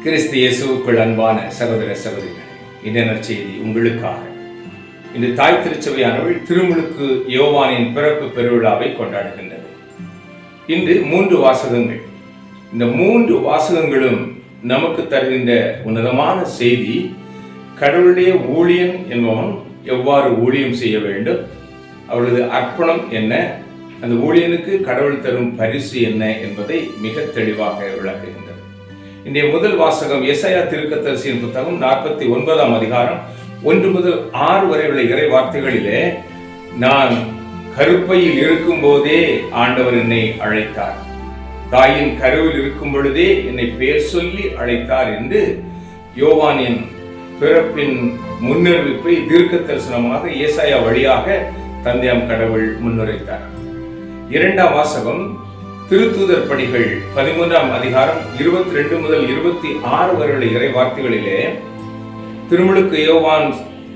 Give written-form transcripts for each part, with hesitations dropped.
கிறிஸ்து இயேசுவுக்குள் அன்பான சகோதர சகோதரிகளே, இந்த நற்செய்தி உங்களுக்காக. இந்த தாய் திருச்சபையானவள் திருமுழுக்கு யோவானின் பிறப்பு பெருவிழாவை கொண்டாடுகின்றது. இன்று 3 வாசகங்கள். இந்த 3 வாசகங்களும் நமக்கு தருகின்ற உன்னதமான செய்தி, கடவுளுடைய ஊழியன் என்பவன் எவ்வாறு ஊழியம் செய்ய வேண்டும், அவரது அர்ப்பணம் என்ன, அந்த ஊழியனுக்கு கடவுள் தரும் பரிசு என்ன என்பதை மிக தெளிவாக விளக்குகின்றது. இன்றைய முதல் வாசகம் எசாயா தீர்க்கதரிசியின் புத்தகம் 49ஆம் அதிகாரம் 1 முதல் 6 வரை உள்ள இறை வார்த்தைகளிலே, நான் கருப்பையில் இருக்கும் போதே ஆண்டவர் என்னை அழைத்தார், தாயின் கருவில் இருக்கும் பொழுதே என்னை பெயர் சொல்லி அழைத்தார் என்று யோவானின் பிறப்பின் முன்னறிவிப்பை தீர்க்க தரிசனமாக ஏசாயா வழியாக தந்தையாம் கடவுள் முன்னுரைத்தார். 2ஆம் வாசகம் திருத்தூதர் பணிகள் 13ஆம் அதிகாரம் 22 முதல் 26 வரை உள்ள இறை வார்த்தைகளிலே, திருமுழுக்கு யோவான்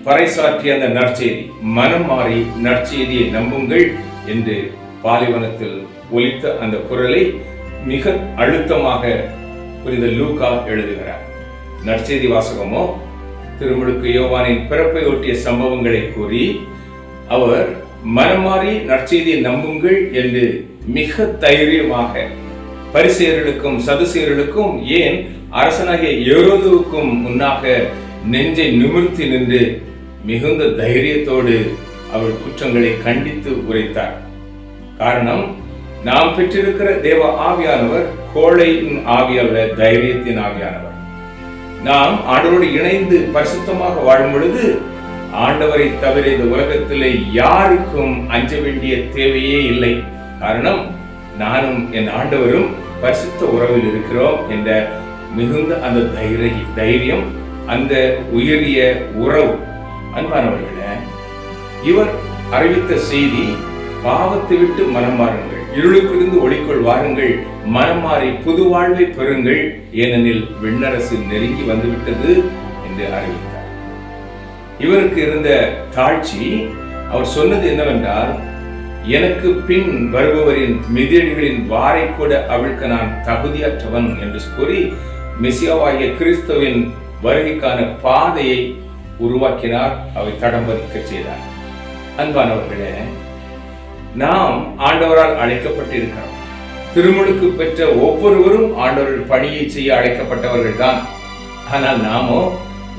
பறைசாற்றிய அந்த நற்செய்தி, மனம் மாறி நற்செய்தியை நம்புங்கள் என்று பாலைவனத்தில் ஒலித்த அந்த குரலை மிக அழுத்தமாக புனித லூக்கா எழுதுகிறார். நற்செய்தி வாசகமோ திருமுழுக்கு யோவானின் பிறப்பை ஒட்டிய சம்பவங்களை கூறி, அவர் மனமாறி நற்செய்தியை நம்புங்கள் என்று மிக தைரியமாக பரிசேயர்களுக்கும் சதுசேயர்களுக்கும், ஏன் அரசனாகிய ஏரோதுவுக்கும் முன்னாக நெஞ்சை நிமிர்த்தி நின்று மிகுந்த தைரியத்தோடு அவர் குற்றங்களை கண்டித்து உரைத்தார். காரணம், நாம் பெற்றிருக்கிற தேவ ஆவியானவர் கோழையின் ஆவியல்ல, தைரியத்தின் ஆவியானவர். நாம் ஆண்டவரோடு இணைந்து பரிசுத்தமாக வாழும் பொழுது ஆண்டவரை தவிர இந்த உலகத்திலே யாருக்கும் அஞ்ச வேண்டிய தேவையே இல்லை. காரணம், நானும் என் ஆண்டவரும் பரிசுத்த உறவில் இருக்கிறோம் என்ற மிகுந்த அந்த தைரியம், அந்த உயரிய உறவு. அன்பானவர்களே, இவர் அறிவித்த செய்தி, பாவத்தை விட்டு மனம் மாறுங்கள், இருளுக்கிருந்து ஒளிக்குள் வாருங்கள், மனம் மாறி புது வாழ்வை பெறுங்கள், ஏனெனில் விண்ணரசு நெருங்கி வந்துவிட்டது என்று அறிவித்தார். இவருக்கு இருந்த தாழ்ச்சி, அவர் சொன்னது என்னவென்றால், எனக்கு பின் வருபவரின் மிதியடிகளின் வாரை கூட அவிழ்க்க நான் தகுதியற்றவன் என்று கூறி மெசியாவாகிய கிறிஸ்துவின் வருகைக்கான பாதையை உருவாக்கினார், அவை தடம் பதிக்க செய்தார். அன்பானவர்களே, நாம் ஆண்டவரால் அழைக்கப்பட்டிருக்கிறோம். திருமுழுக்கு பெற்ற ஒவ்வொருவரும் ஆண்டவர்கள் பணியை செய்ய அழைக்கப்பட்டவர்கள் தான். ஆனால் நாமோ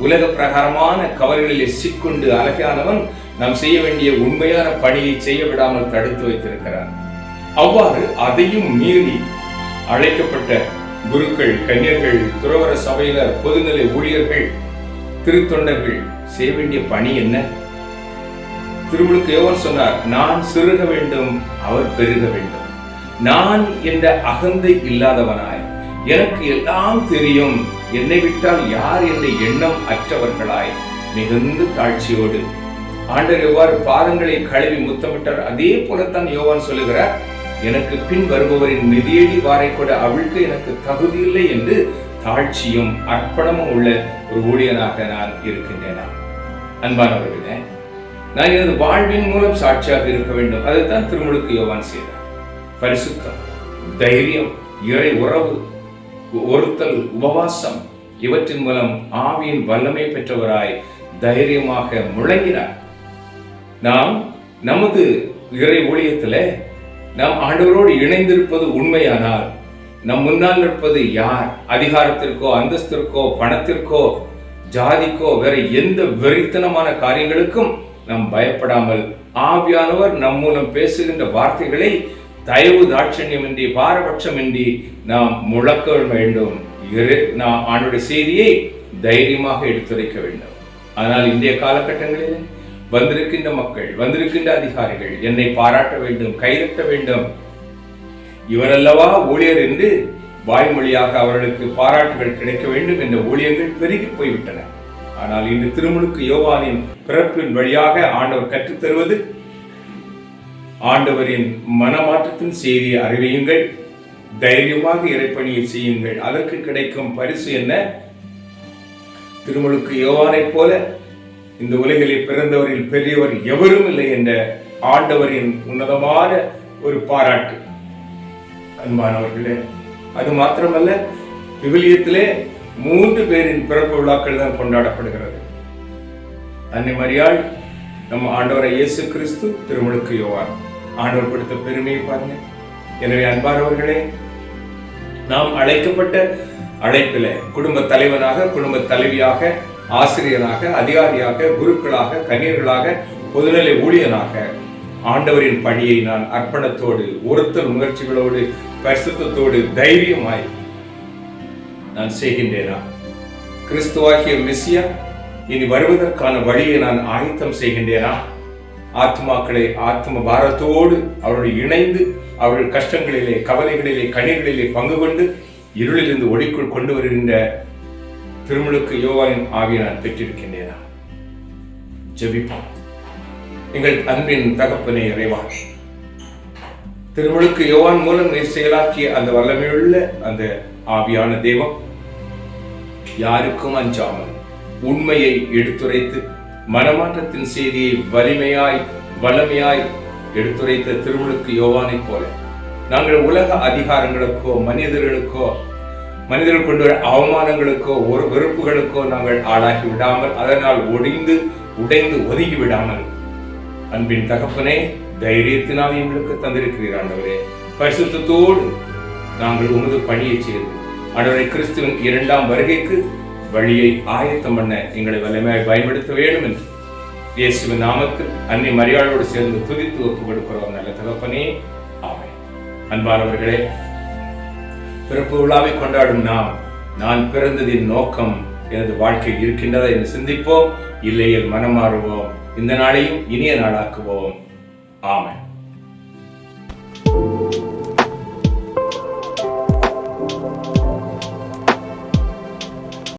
உலக பிரகாரமான கவலைகளிலே சிக்கொண்டு அழகானவன் நாம் செய்ய வேண்டிய உண்மையான பணியை செய்ய விடாமல் தடுத்து வைத்திருக்கிறார். அவ்வாறு அதையும் மீறி அழைக்கப்பட்ட குருக்கள், கன்னியர்கள், துறவர சபையினர், பொதுநிலை ஊழியர்கள், திருத்தொண்டர்கள் செய்ய வேண்டிய பணி என்ன? திருமுழுக்கு யோவான் சொன்னார், நான் சிறுக வேண்டும், அவர் பெருக வேண்டும். நான் என்ற அகந்தை இல்லாதவனாய், எனக்கு எல்லாம் தெரியும், என்னை விட்டால் யார் என்ற எண்ணம் அற்றவர்களாய் மிகுந்த தாழ்ச்சியோடு ஆண்டவர் எவ்வாறு பாதங்களை கழுவி முத்தமிட்டார், அதே போலத்தான் யோவான் சொல்லுகிறார், எனக்கு பின் வருபவரின் மிதியடி வாரை கூட அவிழ்க்க எனக்கு தகுதி இல்லை என்று தாழ்ச்சியும் அர்ப்பணமும் உள்ள ஒரு ஊழியனாக நான் இருக்கின்றேனா? அன்பானவர்களே, நான் எனது வாழ்வின் மூலம் சாட்சியாக இருக்க வேண்டும். அதைத்தான் திருமுழுக்கு யோவான் செய்தார். பரிசுத்தம், தைரியம், இறை உறவு, ஒருத்தல், உபவாசம், இவற்றின் மூலம் ஆவியின் வல்லமை பெற்றவராய் தைரியமாக முழங்கினார். நாம் நமது இறை ஊழியத்தில் நாம் ஆண்டவரோடு இணைந்திருப்பது உண்மையானால், நம் முன்னால் இருப்பது யார்? அதிகாரத்திற்கோ, அந்தஸ்திற்கோ, பணத்திற்கோ, ஜாதிக்கோ, வேற எந்த வெறித்தனமான காரியங்களுக்கும் நாம் பயப்படாமல், ஆவியானவர் நம் மூலம் பேசுகின்ற வார்த்தைகளை தயவு தாட்சண்யமின்றி, பாரபட்சமின்றி நாம் முழக்க வேண்டும். நாம் ஆண்டவருடைய செய்தியை தைரியமாக எடுத்துரைக்க வேண்டும். ஆனால் இன்றைய காலகட்டங்களில் வந்திருக்கின்ற மக்கள், வந்திருக்கின்ற அதிகாரிகள் என்னை பாராட்ட வேண்டும், கைதட்ட வேண்டும், இவரல்லவா ஊழியர் என்று வாய்மொழியாக அவர்களுக்கு பாராட்டுகள் கிடைக்க வேண்டும் என்ற ஊழியங்கள் பெருகி போய்விட்டன. ஆனால் இன்று திருமுழுக்கு யோவானின் பிறப்பின் வழியாக ஆண்டவர் கற்றுத்தருவது, ஆண்டவரின் மனமாற்றத்தின் செய்தியை அறிவியுங்கள், தைரியமாக இறைப்பணியை செய்யுங்கள், அதற்கு கிடைக்கும் பரிசு என்ன? திருமுழுக்கு யோவானை போல இந்த உலகில் பிறந்தவரில் பெரியவர் எவரும் இல்லை என்ற ஆண்டவரின் உன்னதமான ஒரு பாராட்டு. அன்பானவர்களே, அது மாத்திரமல்ல, விவிலியத்திலே 3 பேரின் பிறப்பு விழாக்கள் தான் கொண்டாடப்படுகிறது. அன்னை மரியாள், நம் ஆண்டவரை இயேசு கிறிஸ்து, திருமுழுக்கு யோவான். ஆண்டவர் கொடுத்த பெருமையை பாருங்க. எனவே அன்பானவர்களே, நாம் அழைக்கப்பட்ட அழைப்பில குடும்ப தலைவனாக, குடும்ப தலைவியாக, ஆசிரியராக, அதிகாரியாக, குருக்களாக, கன்னியர்களாக, பொதுநிலை ஊழியனாக ஆண்டவரின் பணியை நான் அர்ப்பணத்தோடு, ஒருத்தல் முயற்சிகளோடு, பரிசுத்தத்தோடு, தைரியமாய் நான் செய்கின்றேனா? கிறிஸ்துவாகிய மெசியா இனி வருவதற்கான வழியை நான் ஆயத்தம் செய்கின்றேனா? ஆத்மாக்களை ஆத்ம பாரத்தோடு அவருடைய இணைந்து அவர்கள் கஷ்டங்களிலே, கவலைகளிலே, கண்ணீர்களிலே பங்கு கொண்டு இருளிலிருந்து ஒளிக்குள் கொண்டு வருகின்ற திருமுழுக்கு யோவானின் ஆவியை நான் பெற்றிருக்கின்றேனா? ஜெபிப்போம். எங்கள் அன்பின் தகப்பனே இறைவா, திருமுழுக்கு யோவான் மூலம் நீர் செயலாக்கிய அந்த வல்லமையுள்ள அந்த ஆவியான தெய்வம் யாருக்கும் அஞ்சாமல் உண்மையை எடுத்துரைத்து மனமாற்றத்தின் செய்தியை வலிமையாய் எடுத்துரைத்த திருமுழுக்கு யோவானை போல நாங்கள் உலக அதிகாரங்களுக்கோ மனிதர்கள் கொண்டு வர அவமானங்களுக்கோ ஒரு வெறுப்புகளுக்கோ நாங்கள் ஆளாகி விடாமல், அதனால் உடைந்து ஒதுங்கி விடாமல், அன்பின் தகப்பனே தைரியத்தினால் எங்களுக்கு தந்திருக்கிறீர் ஆண்டவரே. பரிசுத்தத்தோடு நாங்கள் உமது பணியை செய்து ஆண்டவரை கிறிஸ்துவின் 2ஆம் வருகைக்கு வழியை ஆயத்தம் பண்ண எங்களை வல்லமையாய் பயன்படுத்த வேண்டும் என்று இயேசுவின் நாமத்தில் அன்னை மரியாளோடு சேர்ந்து துதித்து ஒப்புக் கொடுக்கிறோம் நல்ல தகப்பனே. ஆமென். அன்பானவர்களே, பிறப்பு விழாவை கொண்டாடும் நான் பிறந்ததின் நோக்கம் எனது வாழ்க்கையில் இருக்கின்றதா என்று சிந்திப்போம். இல்லையில் மனம் மாறுவோம். இந்த நாளையும் இனிய நாளாக்குவோம். ஆமென்.